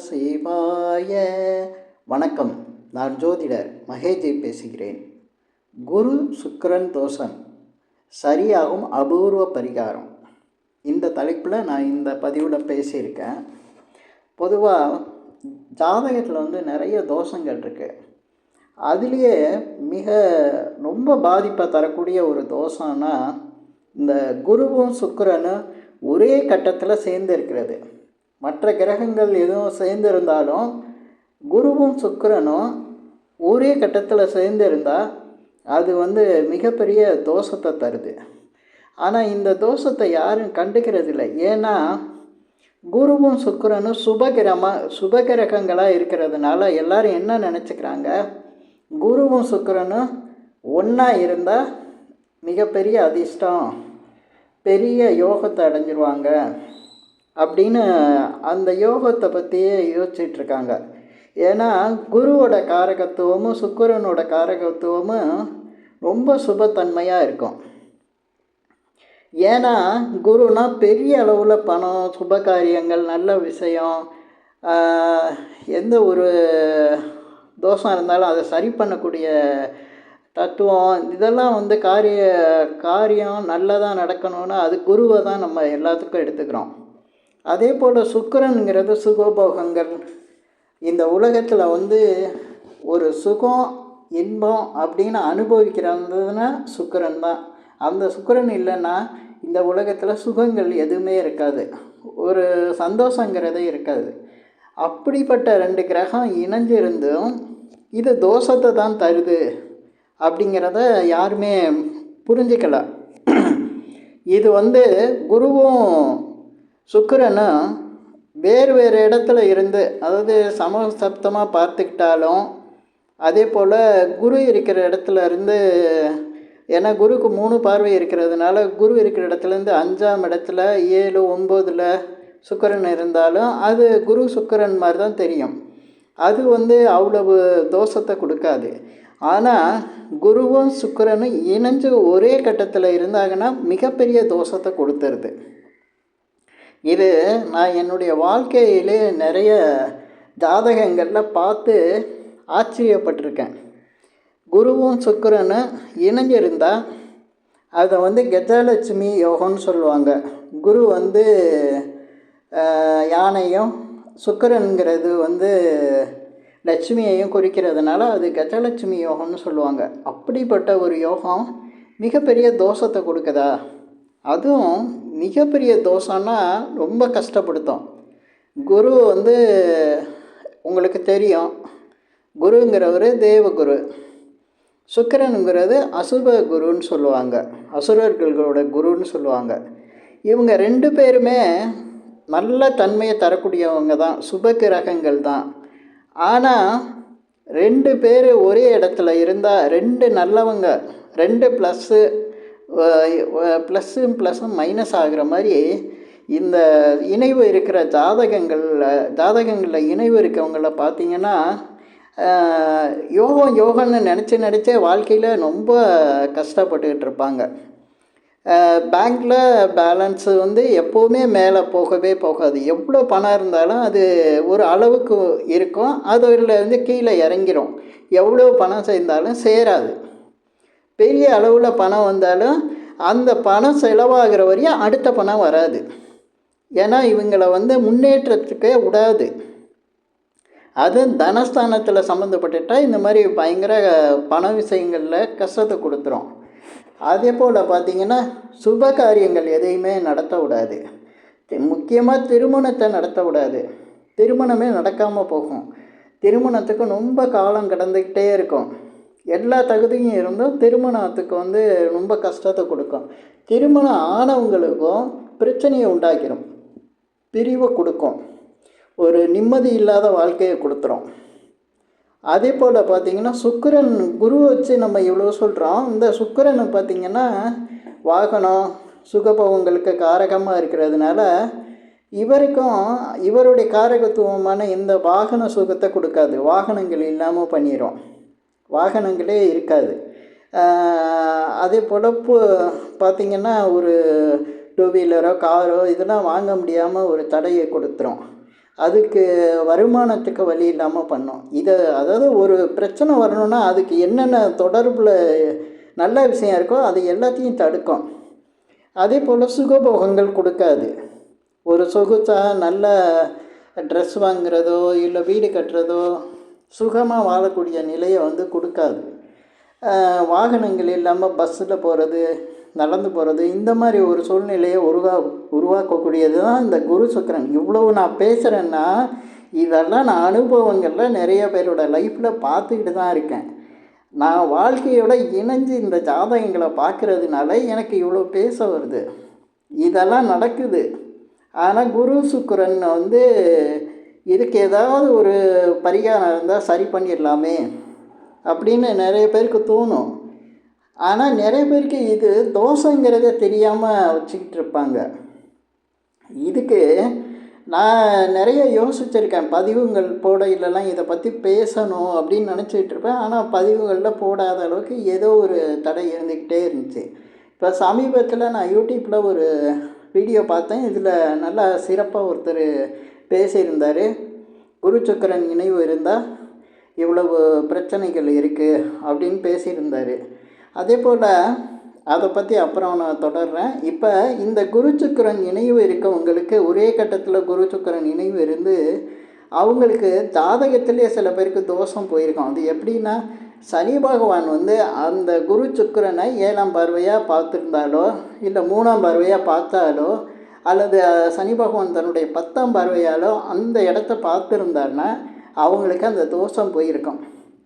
சிவாய. வணக்கம். நான் ஜோதிடர் மகேஜி பேசுகிறேன். குரு சுக்கிரன் தோஷம் சரியாகும் அபூர்வ பரிகாரம், இந்த தலைப்பில் நான் இந்த பதிவில் பேசியிருக்கேன். பொதுவாக ஜாதகத்தில் நிறைய தோஷங்கள் இருக்குது. அதுலேயே ரொம்ப பாதிப்பை தரக்கூடிய ஒரு தோஷம்னா இந்த குருவும் சுக்கிரனும் ஒரே கட்டத்தில் சேர்ந்து இருக்கிறது. மற்ற கிரகங்கள் எதுவும் சேர்ந்து இருந்தாலும் குருவும் சுக்கிரனும் ஒரே கட்டத்தில் சேர்ந்து இருந்தால் அது மிகப்பெரிய தோஷத்தை தருது. ஆனால் இந்த தோஷத்தை யாரும் கண்டுக்கிறது இல்லை. ஏன்னா குருவும் சுக்கிரனும் சுபகிரகங்களாக இருக்கிறதுனால எல்லாரும் என்ன நினச்சிக்கிறாங்க, குருவும் சுக்கிரனும் ஒன்றா இருந்தால் மிகப்பெரிய அதிர்ஷ்டம், பெரிய யோகத்தை அடைஞ்சிருவாங்க அப்படின்னு அந்த யோகத்தை பற்றியே யோசிச்சிட்ருக்காங்க. ஏன்னா குருவோட காரகத்துவமும் சுக்கிரனோட காரகத்துவமும் ரொம்ப சுபத்தன்மையாக இருக்கும். ஏன்னா குருனா பெரிய அளவில் பணம், சுபகாரியங்கள், நல்ல விஷயம், எந்த ஒரு தோஷம் இருந்தாலும் அதை சரி பண்ணக்கூடிய தத்துவம், இதெல்லாம் காரியம் நல்லதாக நடக்கணும்னா அது குருவை தான் நம்ம எல்லாத்துக்கும் எடுத்துக்கிறோம். அதே போல் சுக்கிரனுங்கிறது சுகபோகங்கள். இந்த உலகத்தில் ஒரு சுகம், இன்பம் அப்படின்னு அனுபவிக்கிறதுன்னா சுக்கிரன் தான். அந்த சுக்கிரன் இல்லைன்னா இந்த உலகத்தில் சுகங்கள் எதுவுமே இருக்காது, ஒரு சந்தோஷங்கிறதே இருக்காது. அப்படிப்பட்ட ரெண்டு கிரகம் இணைஞ்சிருந்தும் இது தோஷத்தை தான் தருது அப்படிங்கிறத யாருமே புரிஞ்சிக்கல. இது குருவும் சுக்கிரனும் வேறு வேறு இடத்துல இருந்து, அதாவது சமசப்தமாக பார்த்துக்கிட்டாலும், அதே போல் குரு இருக்கிற இடத்துல இருந்து, ஏன்னா குருக்கு 3 பார்வை இருக்கிறதுனால குரு இருக்கிற இடத்துலேருந்து 5ஆம் இடத்துல 7, 9ல் சுக்கிரன் இருந்தாலும் அது குரு சுக்கிரன் மாதிரி தான் தெரியும். அது அவ்வளவு தோஷத்தை கொடுக்காது. ஆனால் குருவும் சுக்கிரனும் இணைஞ்சு ஒரே கட்டத்தில் இருந்தாங்கன்னா மிகப்பெரிய தோஷத்தை கொடுத்துருது. இது நான் என்னுடைய வாழ்க்கையிலே நிறைய ஜாதகங்களில் பார்த்து ஆச்சரியப்பட்டிருக்கேன். குருவும் சுக்கிரனும் இணைஞ்சிருந்தால் அதை கஜலட்சுமி யோகம்னு சொல்லுவாங்க. குரு யானையும் சுக்கிரனுங்கிறது லட்சுமியையும் குறிக்கிறதுனால அது கஜலட்சுமி யோகம்னு சொல்லுவாங்க. அப்படிப்பட்ட ஒரு யோகம் மிகப்பெரிய தோஷத்தை கொடுக்குதா? அதுவும் மிகப்பெரிய தோஷம்னா ரொம்ப கஷ்டப்படுத்தும். குரு உங்களுக்கு தெரியும், குருங்கிறவர் தேவகுரு, சுக்கிரனுங்கிறது அசுப குருன்னு சொல்லுவாங்க, அசுரர்களோட குருன்னு சொல்லுவாங்க. இவங்க 2 பேருமே நல்ல தன்மையை தரக்கூடியவங்க தான், சுப கிரகங்கள் தான். ஆனால் 2 பேர் ஒரே இடத்துல இருந்தால் 2 நல்லவங்க, 2 ப்ளஸ்ஸும் மைனஸ் ஆகிற மாதிரி இந்த இணைவு இருக்கிற ஜாதகங்களில் இணைவு இருக்கவங்கள பார்த்திங்கன்னா யோகம்னு நினச்சே வாழ்க்கையில் ரொம்ப கஷ்டப்பட்டுக்கிட்டு இருப்பாங்க. பேங்க்கில் பேலன்ஸு எப்போவுமே மேலே போகவே போகாது. எவ்வளோ பணம் இருந்தாலும் அது ஒரு அளவுக்கு இருக்கும், அதில் கீழே இறங்கிரும். எவ்வளோ பணம் சேர்ந்தாலும் சேராது. பெரிய அளவில் பணம் வந்தாலும் அந்த பணம் செலவாகிற வரையும் அடுத்த பணம் வராது. ஏன்னா இவங்களை முன்னேற்றத்துக்கே விடாது. அது தனஸ்தானத்தில் சம்மந்தப்பட்டுட்டால் இந்த மாதிரி பயங்கர பண விஷயங்களில் கஷ்டத்தை கொடுத்துரும். அதே போல் பார்த்திங்கன்னா சுப காரியங்கள் எதையுமே நடத்த விடாது. முக்கியமாக திருமணத்தை நடத்த விடாது. திருமணமே நடக்காமல் போகும். திருமணத்துக்கு ரொம்ப காலம் கடந்துக்கிட்டே இருக்கும். எல்லா தகுதியும் இருந்தும் திருமணத்துக்கு ரொம்ப கஷ்டத்தை கொடுக்கும். திருமணம் ஆனவங்களுக்கும் பிரச்சனையை உண்டாக்கிடும், பிரிவை கொடுக்கும், ஒரு நிம்மதி இல்லாத வாழ்க்கையை கொடுத்துரும். அதே போல் பார்த்திங்கன்னா சுக்கிரன், குரு வச்சு நம்ம இவ்வளோ சொல்கிறோம். இந்த சுக்கிரன் பார்த்திங்கன்னா வாகனம் சுகபோகங்களுக்கு காரகமாக இருக்கிறதுனால இவருடைய காரகத்துவமான இந்த வாகன சுகத்தை கொடுக்காது. வாகனங்கள் இல்லாமல் பண்ணிடும், வாகனங்களே இருக்காது. அதே போல் பார்த்திங்கன்னா ஒரு 2 வீலரோ காரோ இதெல்லாம் வாங்க முடியாமல் ஒரு தடையை கொடுத்துரும். அதுக்கு வருமானத்துக்கு வழி இல்லாமல் பண்ணும். அதாவது ஒரு பிரச்சனை வரணும்னா அதுக்கு என்னென்ன தொடர்பில் நல்ல விஷயம் இருக்கோ அது எல்லாத்தையும் தடுக்கும். அதே போல் சுகபோகங்கள் கொடுக்காது. ஒரு சொகுசா நல்ல ட்ரெஸ் வாங்குறதோ இல்லை வீடு கட்டுறதோ சுகமாக வாழக்கூடிய நிலையை கொடுக்காது. வாகனங்கள் இல்லாமல் பஸ்ஸில் போகிறது, நடந்து போகிறது, இந்த மாதிரி ஒரு சூழ்நிலையை உருவாக்கக்கூடியது தான் இந்த குரு சுக்கிரன். இவ்வளவு நான் பேசுகிறேன்னா இதெல்லாம் நான் அனுபவங்களில் நிறைய பேரோட லைஃப்பில் பார்த்துக்கிட்டு தான் இருக்கேன். நான் வாழ்க்கையோட இணைஞ்சு இந்த ஜாதகங்களை பார்க்குறதுனால எனக்கு இவ்வளோ பேச வருது. இதெல்லாம் நடக்குது. ஆனால் குரு சுக்கிரன் இதுக்கு ஏதாவது ஒரு பரிகாரம் இருந்தால் சரி பண்ணிடலாமே அப்படின்னு நிறைய பேருக்கு தோணும். ஆனால் நிறைய பேருக்கு இது தோஷங்கிறத தெரியாமல் வச்சுக்கிட்டு இருப்பாங்க. இதுக்கு நான் நிறைய யோசிச்சிருக்கேன். பதிவுகள் போடையிலலாம் இதை பற்றி பேசணும் அப்படின்னு நினச்சிக்கிட்டு இருப்பேன். ஆனால் பதிவுகளில் போடாத அளவுக்கு ஏதோ ஒரு தடை இருந்துக்கிட்டே இருந்துச்சு. இப்போ சமீபத்தில் நான் யூடியூப்பில் ஒரு வீடியோ பார்த்தேன். இதில் நல்லா சிறப்பாக ஒருத்தர் பேசியிருந்தார். குரு சுக்கிரன் இணைவு இருந்தால் இவ்வளவு பிரச்சனைகள் இருக்குது அப்படின்னு பேசியிருந்தார். அதே போல் அதை பற்றி அப்புறம் நான் தொடர்றேன். இப்போ இந்த குரு சுக்கிரன் இணைவு இருக்கவங்களுக்கு ஒரே கட்டத்தில் குரு சுக்கிரன் இணைவு இருந்து அவங்களுக்கு ஜாதகத்திலே சில பேருக்கு தோஷம் போயிருக்கும். அது எப்படின்னா, சனி பகவான் அந்த குரு சுக்கிரனை 7ஆம் பார்வையாக பார்த்துருந்தாலோ இல்லை 3ஆம் பார்வையாக பார்த்தாலோ அல்லது சனி பகவான் தன்னுடைய 10ஆம் பார்வையாலோ அந்த இடத்த பார்த்துருந்தாருன்னா அவங்களுக்கு அந்த தோஷம் போயிருக்கும்.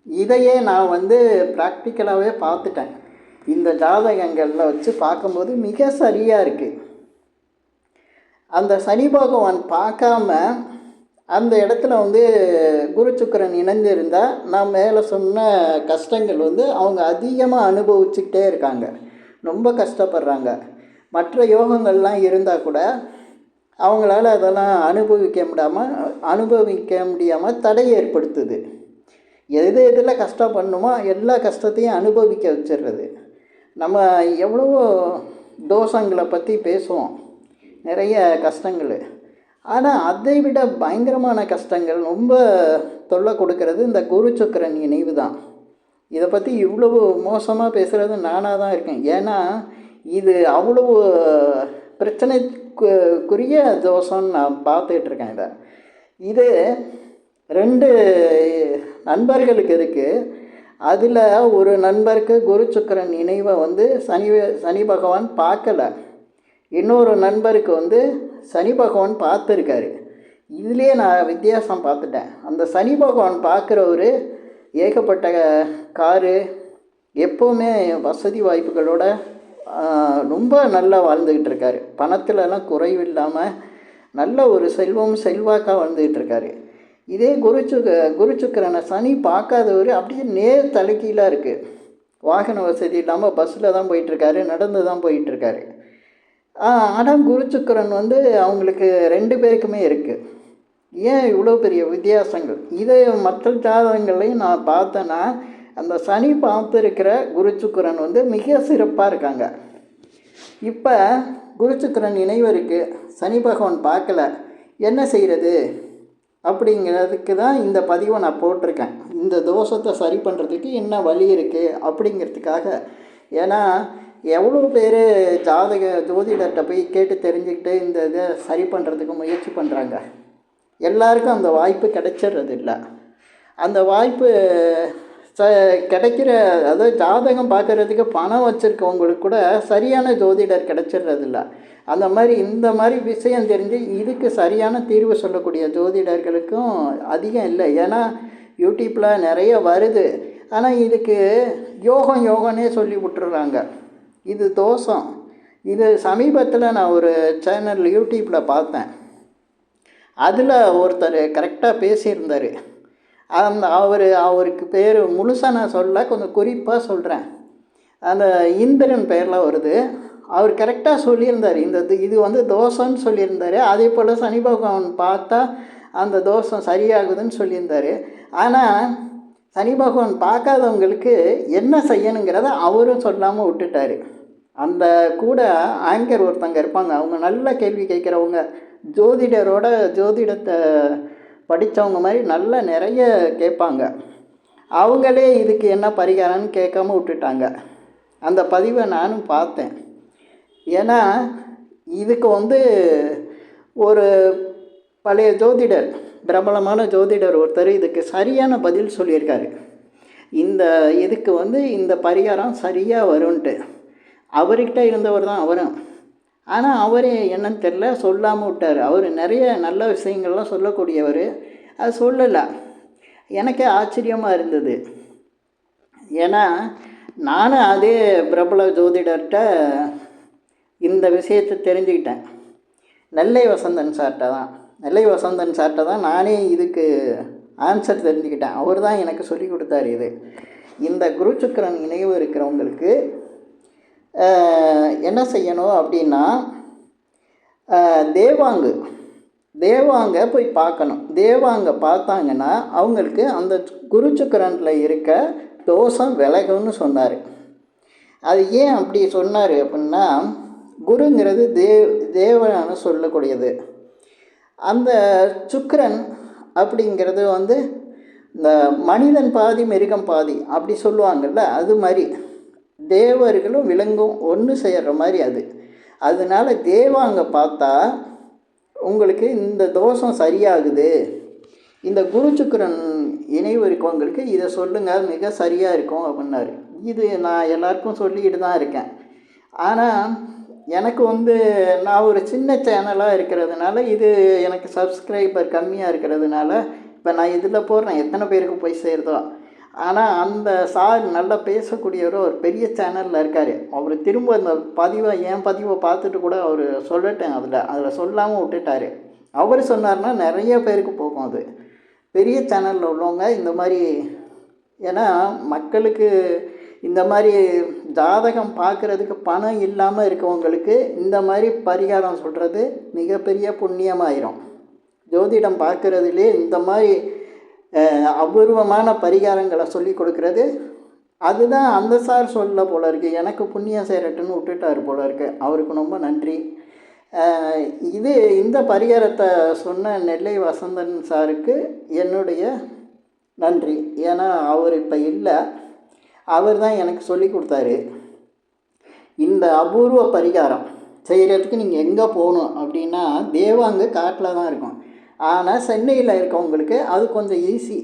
இதையே நான் ப்ராக்டிக்கலாகவே பார்த்துட்டேன். இந்த ஜாதகங்களில் வச்சு பார்க்கும்போது மிக சரியாக இருக்குது. அந்த சனி பகவான் பார்க்காம அந்த இடத்துல குரு சுக்கிரன் இணைஞ்சிருந்தால் நான் மேலே சொன்ன கஷ்டங்கள் அவங்க அதிகமாக அனுபவிச்சுக்கிட்டே இருக்காங்க, ரொம்ப கஷ்டப்படுறாங்க. மற்ற யோகங்கள்லாம் இருந்தால் கூட அவங்களால அதெல்லாம் அனுபவிக்க முடியாமல் தடை ஏற்படுத்துது. எதில் கஷ்டம் பண்ணணுமோ எல்லா கஷ்டத்தையும் அனுபவிக்க வச்சிடுறது. நம்ம எவ்வளவோ தோஷங்களை பற்றி பேசுவோம், நிறைய கஷ்டங்கள். ஆனால் அதை விட பயங்கரமான கஷ்டங்கள் ரொம்ப தொல்லை கொடுக்கறது இந்த குரு சுக்கிரன் இணைவு தான். இதை பற்றி இவ்வளவு மோசமாக பேசுகிறது நானாக தான் இருக்கேன். ஏன்னா இது அவ்வளவு பிரச்சனைக்குரிய தோஷம்னு நான் பார்த்துட்ருக்கேன். இது 2 நண்பர்களுக்கு இருக்குது. அதில் ஒரு நண்பருக்கு குரு சுக்கிரன் இணைவை சனி பகவான் பார்க்கலை. இன்னொரு நண்பருக்கு சனி பகவான் பார்த்துருக்காரு. இதுலேயே நான் வித்தியாசம் பார்த்துட்டேன். அந்த சனி பகவான் பார்க்குறவர் ஏகப்பட்ட காரு, எப்போவுமே வசதி வாய்ப்புகளோட ரொம்ப நல்லா வாழ்ந்துக்கிட்டு இருக்காரு. பணத்துலலாம் குறைவில்லாமல் நல்ல ஒரு செல்வாக்காக வாழ்ந்துக்கிட்டு இருக்காரு. இதே குரு சுக்கிரனை சனி பார்க்காதவர் அப்படியே நேர் தலைக்கீழாக இருக்குது. வாகன வசதி இல்லாமல் பஸ்ஸில் தான் போயிட்டுருக்காரு, நடந்து தான் போயிட்டுருக்காரு. ஆனால் குரு சுக்கிரன் அவங்களுக்கு 2 பேருக்குமே இருக்குது. ஏன் இவ்வளோ பெரிய வித்தியாசங்கள்? இதை மற்ற ஜாதகங்களையும் நான் பார்த்தேன்னா அந்த சனி பார்த்துருக்கிற குரு சுக்கிரன் மிக சிறப்பாக இருக்காங்க. இப்போ குரு சுக்கிரன் இணைவு இருக்குது, சனி பகவான் பார்க்கல, என்ன செய்கிறது அப்படிங்கிறதுக்கு தான் இந்த பதிவை நான் போட்டிருக்கேன். இந்த தோஷத்தை சரி பண்ணுறதுக்கு என்ன வழி இருக்குது அப்படிங்கிறதுக்காக. ஏன்னா எவ்வளோ பேர் ஜோதிடர்கிட்ட போய் கேட்டு தெரிஞ்சுக்கிட்டு இந்த இதை சரி பண்ணுறதுக்கு முயற்சி பண்ணுறாங்க. எல்லாருக்கும் அந்த வாய்ப்பு கிடைச்சிடுறது இல்லை. அந்த வாய்ப்பு கிடைக்கிற, அதாவது ஜாதகம் பார்க்குறதுக்கு பணம் வச்சுருக்கவங்களுக்கு கூட சரியான ஜோதிடர் கிடைச்சிடுறதில்ல. அந்த மாதிரி இந்த மாதிரி விஷயம் தெரிஞ்சு இதுக்கு சரியான தீர்வு சொல்லக்கூடிய ஜோதிடர்களுக்கும் அதிகம் இல்லை. ஏன்னா யூடியூப்பில் நிறைய வருது. ஆனால் இதுக்கு யோகம்னே சொல்லி விட்டுறாங்க. இது தோஷம். இது சமீபத்தில் நான் ஒரு சேனல் யூடியூப்பில் பார்த்தேன். அதில் ஒருத்தர் கரெக்டாக பேசியிருந்தார். அவருக்கு பேர் முழுசாக நான் சொல்ல, கொஞ்சம் குறிப்பாக சொல்கிறேன். அந்த இந்திரன் பேர்லாம் வருது. அவர் கரெக்டாக சொல்லியிருந்தார். இது தோஷம்னு சொல்லியிருந்தார். அதே போல் சனி பகவான் பார்த்தா அந்த தோஷம் சரியாகுதுன்னு சொல்லியிருந்தார். ஆனால் சனி பகவான் பார்க்காதவங்களுக்கு என்ன செய்யணுங்கிறத அவரும் சொல்லாமல் விட்டுட்டார். அந்த கூட ஆங்கர் ஒருத்தங்க இருப்பாங்க, அவங்க நல்ல கேள்வி கேட்குறவங்க, ஜோதிடத்தை படித்தவங்க மாதிரி நல்லா நிறைய கேட்பாங்க. அவங்களே இதுக்கு என்ன பரிகாரம்னு கேட்காம விட்டுட்டாங்க. அந்த பதிவை நானும் பார்த்தேன். ஏன்னா இதுக்கு ஒரு பழைய ஜோதிடர், பிரபலமான ஜோதிடர் ஒருத்தர் இதுக்கு சரியான பதில் சொல்லியிருக்காரு. இதுக்கு இந்த பரிகாரம் சரியாக வரும்ன்ட்டு. அவர்கிட்ட இருந்தவர் தான் அவரும். ஆனால் அவரே என்னன்னு தெரில, சொல்லாமல் விட்டார். அவர் நிறைய நல்ல விஷயங்கள்லாம் சொல்லக்கூடியவர், அது சொல்லலை. எனக்கே ஆச்சரியமாக இருந்தது. ஏன்னா நானும் அதே பிரபல ஜோதிடர்கிட்ட இந்த விஷயத்தை தெரிஞ்சுக்கிட்டேன். நெல்லை வசந்தன் சார்கிட்ட தான் நானே இதுக்கு ஆன்சர் தெரிஞ்சுக்கிட்டேன். அவர் தான் எனக்கு சொல்லி கொடுத்தாரு. இந்த குரு சுக்கிரன் இணைவு இருக்கிறவங்களுக்கு என்ன செய்யணும் அப்படின்னா, தேவாங்க போய் பார்க்கணும். தேவாங்க பார்த்தாங்கன்னா அவங்களுக்கு அந்த குரு சுக்கிரனில் இருக்க தோஷம் விலகும்னு சொன்னார். அது ஏன் அப்படி சொன்னார் அப்படின்னா, குருங்கிறது தேவன்னு சொல்லக்கூடியது. அந்த சுக்கிரன் அப்படிங்கிறது இந்த மனிதன் பாதி மிருகம் பாதி அப்படி சொல்லுவாங்கள்ல, அது மாதிரி தேவர்களும் விலங்கும் ஒன்று செய்கிற மாதிரி அது. அதனால தேவாங்க பார்த்தா உங்களுக்கு இந்த தோஷம் சரியாகுது, இந்த குரு சுக்கிரன் இணைவு இருக்கவங்களுக்கு இதை சொல்லுங்கள், மிக சரியாக இருக்கும் அப்படின்னாரு. இது நான் எல்லாருக்கும் சொல்லிக்கிட்டு தான் இருக்கேன். ஆனால் எனக்கு நான் ஒரு சின்ன சேனலாக இருக்கிறதுனால, இது எனக்கு சப்ஸ்கிரைபர் கம்மியாக இருக்கிறதுனால இப்போ நான் இதில் போடுறேன், எத்தனை பேருக்கு போய் சேருதோ. ஆனால் அந்த சார் நல்லா பேசக்கூடியவர் ஒரு பெரிய சேனலில் இருக்கார். அவர் திரும்ப இந்த என் பதிவை பார்த்துட்டு கூட அவர் சொல்லட்டேன், அதில் சொல்லாமல் விட்டுட்டார். அவர் சொன்னார்னா நிறைய பேருக்கு போகும். அது பெரிய சேனலில் உள்ளவங்க இந்த மாதிரி, ஏன்னா மக்களுக்கு இந்த மாதிரி ஜாதகம் பார்க்குறதுக்கு பணம் இல்லாமல் இருக்கவங்களுக்கு இந்த மாதிரி பரிகாரம் சொல்கிறது மிகப்பெரிய புண்ணியமாயிரும். ஜோதிடம் பார்க்குறதுலே இந்த மாதிரி அபூர்வமான பரிகாரங்களை சொல்லி கொடுக்கறது, அதுதான் அந்த சார் சொல்ல போல இருக்குது. எனக்கு புண்ணியம் சேரட்டுன்னு விட்டுட்டார் போல இருக்கு. அவருக்கு ரொம்ப நன்றி. இந்த பரிகாரத்தை சொன்ன நெல்லை வசந்தன் சாருக்கு என்னுடைய நன்றி. ஏன்னா அவர் இப்போ இல்லை, அவர் தான் எனக்கு சொல்லி கொடுத்தாரு. இந்த அபூர்வ பரிகாரம் செய்கிறதுக்கு நீங்கள் எங்கே போகணும் அப்படின்னா, தேவாங்க காட்டில் தான் இருக்கும். ஆனால் சென்னையில் இருக்கவங்களுக்கு அது கொஞ்சம் ஈஸி.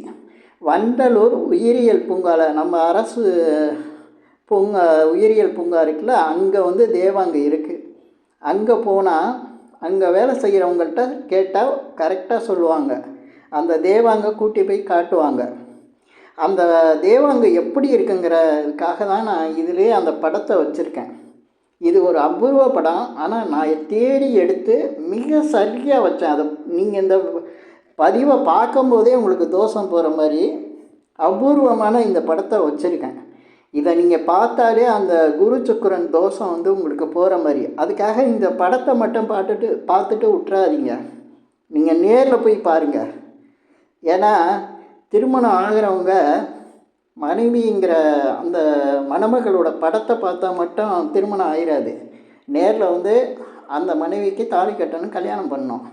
வண்டலூர் உயிரியல் பூங்காவில், நம்ம அரசு உயிரியல் பூங்கா இருக்குல்ல, அங்கே தேவாங்க இருக்குது. அங்கே போனால் அங்கே வேலை செய்கிறவங்கள்ட்ட கேட்டால் கரெக்டாக சொல்லுவாங்க. அந்த தேவாங்க கூட்டி போய் காட்டுவாங்க. அந்த தேவாங்க எப்படி இருக்குங்கிறதுக்காக தான் நான் இதிலே அந்த படத்தை வச்சுருக்கேன். இது ஒரு அபூர்வ படம். ஆனால் நான் தேடி எடுத்து மிக சரியாக வச்சேன். அதை நீங்கள் இந்த பதிவை பார்க்கும்போதே உங்களுக்கு தோஷம் போகிற மாதிரி அபூர்வமான இந்த படத்தை வச்சுருக்கேன். இதை நீங்கள் பார்த்தாலே அந்த குரு சுக்கிரன் தோஷம் உங்களுக்கு போகிற மாதிரி. அதுக்காக இந்த படத்தை மட்டும் பார்த்துட்டு விட்டுறாதீங்க, நீங்கள் நேரில் போய் பாருங்கள். ஏன்னா திருமணம் ஆகிறவங்க மனைவிங்கிற அந்த மணமகளோட படத்தை பார்த்தா மட்டும் திருமணம் ஆயிடாது. நேரில் அந்த மனைவிக்கு தாலி கட்டணும், கல்யாணம் பண்ணணும்.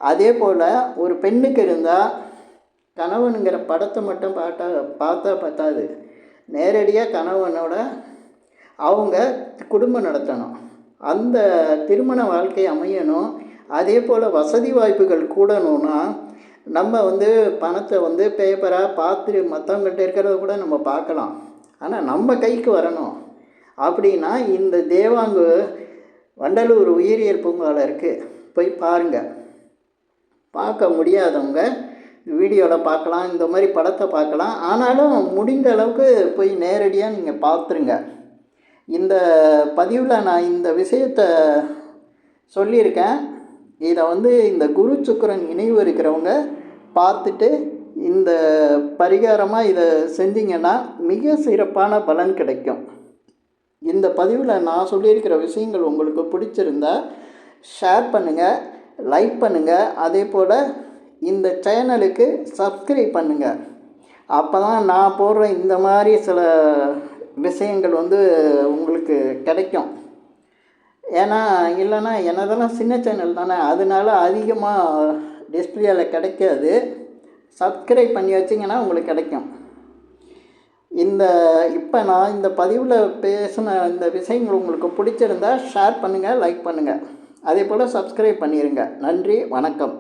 அதே போல் ஒரு பெண்ணுக்கு இருந்தால் கணவனுங்கிற படத்தை மட்டும் பார்த்தா பத்தாது. நேரடியாக கணவனோட அவங்க குடும்பம் நடத்தணும், அந்த திருமண வாழ்க்கை அமையணும். அதே போல் வசதி வாய்ப்புகள் கூடணும்னா நம்ம பணத்தை பேப்பராக பார்த்து மற்றவங்கள்ட்ட இருக்கிறத கூட நம்ம பார்க்கலாம். ஆனால் நம்ம கைக்கு வரணும் அப்படின்னா இந்த தேவாங்கு வண்டலூர் உயிரியல் பூங்காவில் இருக்குது, போய் பாருங்கள். பார்க்க முடியாதவங்க வீடியோவில் பார்க்கலாம், இந்த மாதிரி படத்தை பார்க்கலாம். ஆனாலும் முடிந்த அளவுக்கு போய் நேரடியாக நீங்கள் பார்த்துருங்க. இந்த பதிவில் நான் இந்த விஷயத்தை சொல்லியிருக்கேன். இதை இந்த குரு சுக்கிரன் இணைவு இருக்கிறவங்க பார்த்துட்டு இந்த பரிகாரமாக இதை செஞ்சிங்கன்னா மிக சிறப்பான பலன் கிடைக்கும். இந்த பதிவில் நான் சொல்லியிருக்கிற விஷயங்கள் உங்களுக்கு பிடிச்சிருந்தா ஷேர் பண்ணுங்கள், லைக் பண்ணுங்கள். அதே போல் இந்த சேனலுக்கு சப்ஸ்கிரைப் பண்ணுங்கள். அப்போ தான் நான் போடுற இந்த மாதிரி சில விஷயங்கள் உங்களுக்கு கிடைக்கும். ஏன்னா இல்லைன்னா என்னதெல்லாம் சின்ன சேனல் தானே, அதனால அதிகமாக டிஸ்பிளேயில் கிடைக்காது. சப்ஸ்கிரைப் பண்ணி வச்சிங்கன்னா உங்களுக்கு கிடைக்கும். இப்போ நான் இந்த பதிவில் பேசின இந்த விஷயங்கள் உங்களுக்கு பிடிச்சிருந்தா ஷேர் பண்ணுங்கள், லைக் பண்ணுங்கள். அதே போல் சப்ஸ்கிரைப் பண்ணிடுங்க. நன்றி, வணக்கம்.